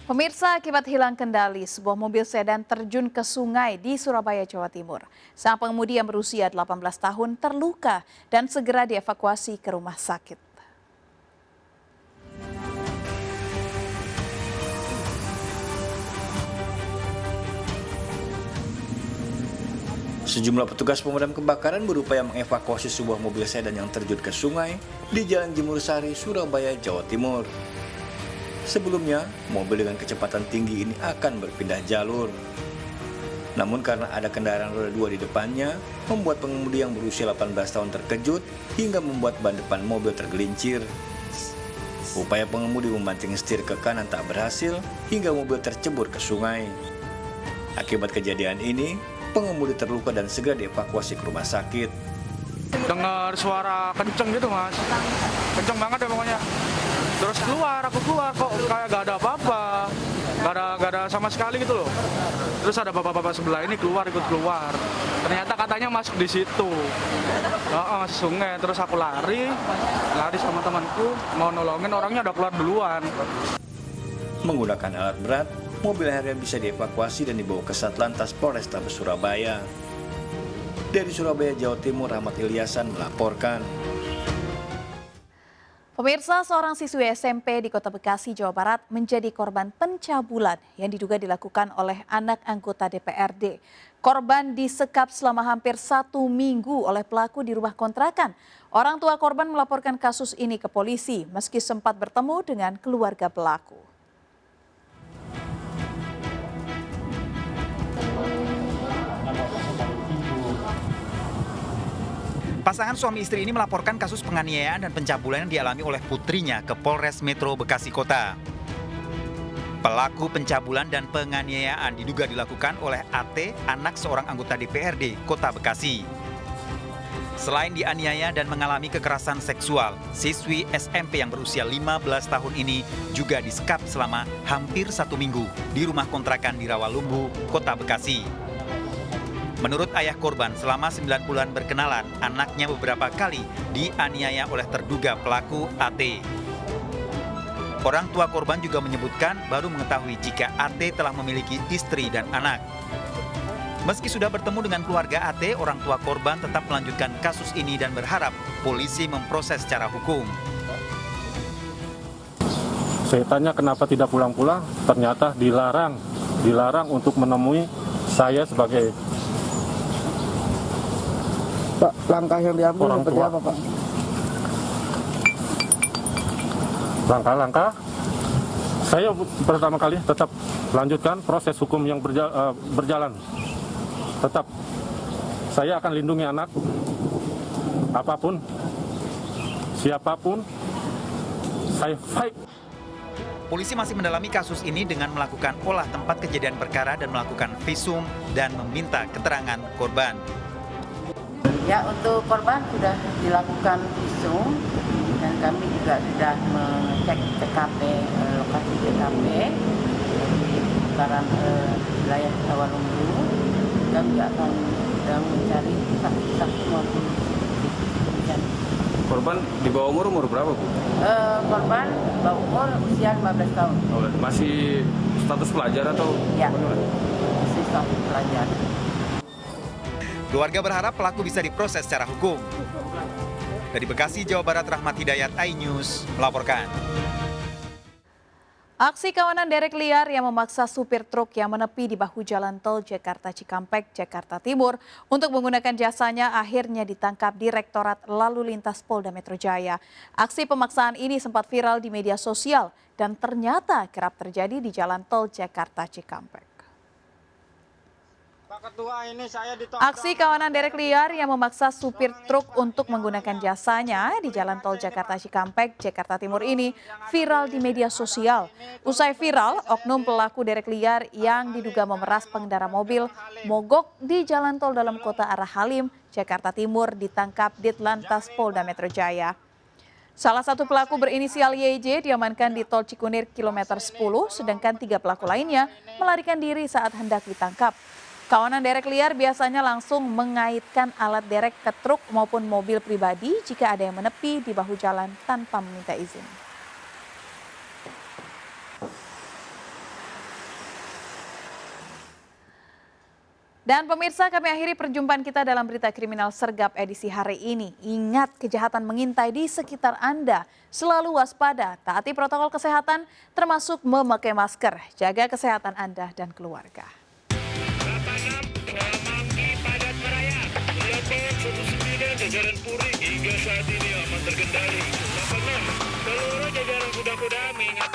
Pemirsa, akibat hilang kendali, sebuah mobil sedan terjun ke sungai di Surabaya, Jawa Timur. Sang pengemudi yang berusia 18 tahun terluka dan segera dievakuasi ke rumah sakit. Sejumlah petugas pemadam kebakaran berupaya mengevakuasi sebuah mobil sedan yang terjun ke sungai di Jalan Jemur Sari, Surabaya, Jawa Timur. Sebelumnya, mobil dengan kecepatan tinggi ini akan berpindah jalur. Namun karena ada kendaraan roda 2 di depannya, membuat pengemudi yang berusia 18 tahun terkejut hingga membuat ban depan mobil tergelincir. Upaya pengemudi membanting setir ke kanan tak berhasil hingga mobil tercebur ke sungai. Akibat kejadian ini, pengemudi terluka dan segera dievakuasi ke rumah sakit. Dengar suara kenceng gitu mas, kenceng banget ya pokoknya. Terus aku keluar kok kayak gak ada apa-apa, gak ada sama sekali gitu loh. Terus ada bapak-bapak sebelah ini ikut keluar. Ternyata katanya masuk di situ, masuk sungai. Terus aku lari sama temanku mau nolongin, orangnya udah keluar duluan. Menggunakan alat berat, mobil akhirnya bisa dievakuasi dan dibawa ke Satlantas Polrestabes Surabaya. Dari Surabaya, Jawa Timur, Rahmat Ilyasan melaporkan. Pemirsa, seorang siswi SMP di Kota Bekasi, Jawa Barat menjadi korban pencabulan yang diduga dilakukan oleh anak anggota DPRD. Korban disekap selama hampir 1 minggu oleh pelaku di rumah kontrakan. Orang tua korban melaporkan kasus ini ke polisi meski sempat bertemu dengan keluarga pelaku. Pasangan suami istri ini melaporkan kasus penganiayaan dan pencabulan yang dialami oleh putrinya ke Polres Metro Bekasi Kota. Pelaku pencabulan dan penganiayaan diduga dilakukan oleh AT, anak seorang anggota DPRD Kota Bekasi. Selain dianiaya dan mengalami kekerasan seksual, siswi SMP yang berusia 15 tahun ini juga disekap selama hampir 1 minggu di rumah kontrakan di Rawalumbu, Kota Bekasi. Menurut ayah korban, selama 9 bulan berkenalan, anaknya beberapa kali dianiaya oleh terduga pelaku AT. Orang tua korban juga menyebutkan baru mengetahui jika AT telah memiliki istri dan anak. Meski sudah bertemu dengan keluarga AT, orang tua korban tetap melanjutkan kasus ini dan berharap polisi memproses secara hukum. Saya tanya kenapa tidak pulang-pulang, ternyata dilarang untuk menemui saya sebagai Pak, langkah yang diambil orang seperti tua. apa, Pak? Langkah-langkah, saya pertama kali tetap lanjutkan proses hukum yang berjalan. Tetap, saya akan lindungi anak, apapun, siapapun, saya fight. Polisi masih mendalami kasus ini dengan melakukan olah tempat kejadian perkara dan melakukan visum dan meminta keterangan korban. Ya, untuk korban sudah dilakukan visum dan kami juga sudah mengecek TKP, lokasi TKP di seputaran wilayah Rawalumbu. Kami juga akan sedang mencari saksi-saksi maupun bukti. Korban di bawah umur berapa, Bu? Korban bawah umur usia 15 tahun. Masih status pelajar atau? Ya, masih status pelajar. Keluarga berharap pelaku bisa diproses secara hukum. Dari Bekasi, Jawa Barat, Rahmat Hidayat, iNews melaporkan. Aksi kawanan derek liar yang memaksa supir truk yang menepi di bahu jalan tol Jakarta Cikampek, Jakarta Timur untuk menggunakan jasanya akhirnya ditangkap Direktorat Lalu Lintas Polda Metro Jaya. Aksi pemaksaan ini sempat viral di media sosial dan ternyata kerap terjadi di jalan tol Jakarta Cikampek. Aksi kawanan derek liar yang memaksa supir truk untuk menggunakan jasanya di jalan tol Jakarta Cikampek, Jakarta Timur ini viral di media sosial. Usai viral, oknum pelaku derek liar yang diduga memeras pengendara mobil mogok di jalan tol dalam kota arah Halim, Jakarta Timur ditangkap Ditlantas Polda Metro Jaya. Salah satu pelaku berinisial YJ diamankan di tol Cikunir kilometer 10, sedangkan 3 pelaku lainnya melarikan diri saat hendak ditangkap. Kawanan derek liar biasanya langsung mengaitkan alat derek ke truk maupun mobil pribadi jika ada yang menepi di bahu jalan tanpa meminta izin. Dan pemirsa, kami akhiri perjumpaan kita dalam berita kriminal sergap edisi hari ini. Ingat, kejahatan mengintai di sekitar Anda. Selalu waspada, taati protokol kesehatan termasuk memakai masker. Jaga kesehatan Anda dan keluarga. Jajaran Puri hingga saat ini aman terkendali. 86, seluruh jajaran kuda-kuda mengingat